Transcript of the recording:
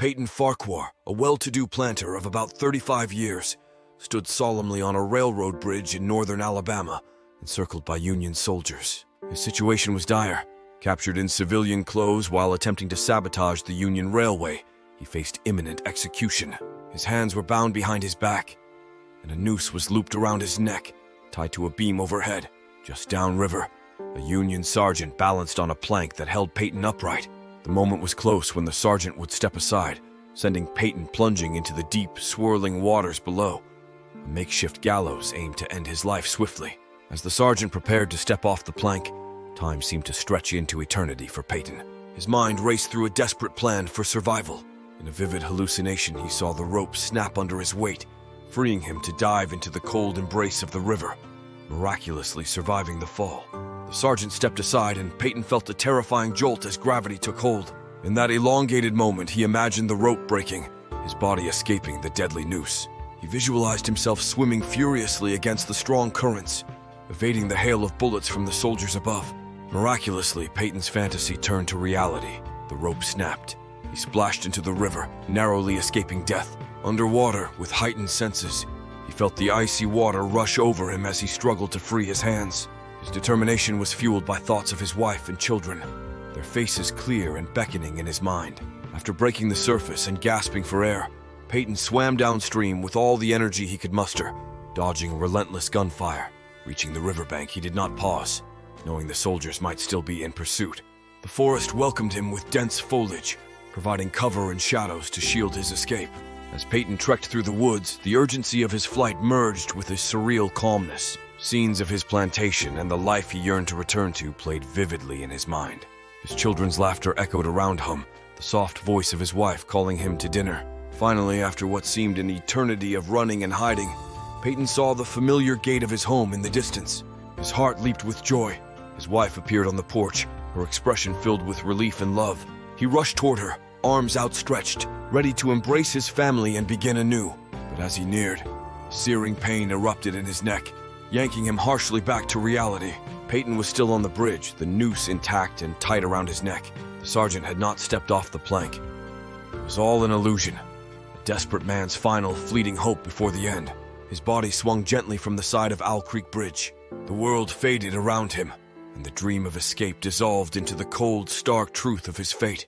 Peyton Farquhar, a well-to-do planter of about 35 years, stood solemnly on a railroad bridge in northern Alabama, encircled by Union soldiers. His situation was dire. Captured in civilian clothes while attempting to sabotage the Union Railway, he faced imminent execution. His hands were bound behind his back, and a noose was looped around his neck, tied to a beam overhead. Just downriver, a Union sergeant balanced on a plank that held Peyton upright. The moment was close when the sergeant would step aside, sending Peyton plunging into the deep, swirling waters below. A makeshift gallows aimed to end his life swiftly. As the sergeant prepared to step off the plank, time seemed to stretch into eternity for Peyton. His mind raced through a desperate plan for survival. In a vivid hallucination, he saw the rope snap under his weight, freeing him to dive into the cold embrace of the river, miraculously surviving the fall. The sergeant stepped aside, and Peyton felt a terrifying jolt as gravity took hold. In that elongated moment, he imagined the rope breaking, his body escaping the deadly noose. He visualized himself swimming furiously against the strong currents, evading the hail of bullets from the soldiers above. Miraculously, Peyton's fantasy turned to reality. The rope snapped. He splashed into the river, narrowly escaping death. Underwater, with heightened senses, he felt the icy water rush over him as he struggled to free his hands. His determination was fueled by thoughts of his wife and children, their faces clear and beckoning in his mind. After breaking the surface and gasping for air, Peyton swam downstream with all the energy he could muster, dodging relentless gunfire. Reaching the riverbank, he did not pause, knowing the soldiers might still be in pursuit. The forest welcomed him with dense foliage, providing cover and shadows to shield his escape. As Peyton trekked through the woods, the urgency of his flight merged with his surreal calmness. Scenes of his plantation and the life he yearned to return to played vividly in his mind. His children's laughter echoed around him, the soft voice of his wife calling him to dinner. Finally, after what seemed an eternity of running and hiding, Peyton saw the familiar gate of his home in the distance. His heart leaped with joy. His wife appeared on the porch, her expression filled with relief and love. He rushed toward her, arms outstretched, ready to embrace his family and begin anew. But as he neared, searing pain erupted in his neck, yanking him harshly back to reality. Peyton was still on the bridge, the noose intact and tight around his neck. The sergeant had not stepped off the plank. It was all an illusion, a desperate man's final, fleeting hope before the end. His body swung gently from the side of Owl Creek Bridge. The world faded around him, and the dream of escape dissolved into the cold, stark truth of his fate.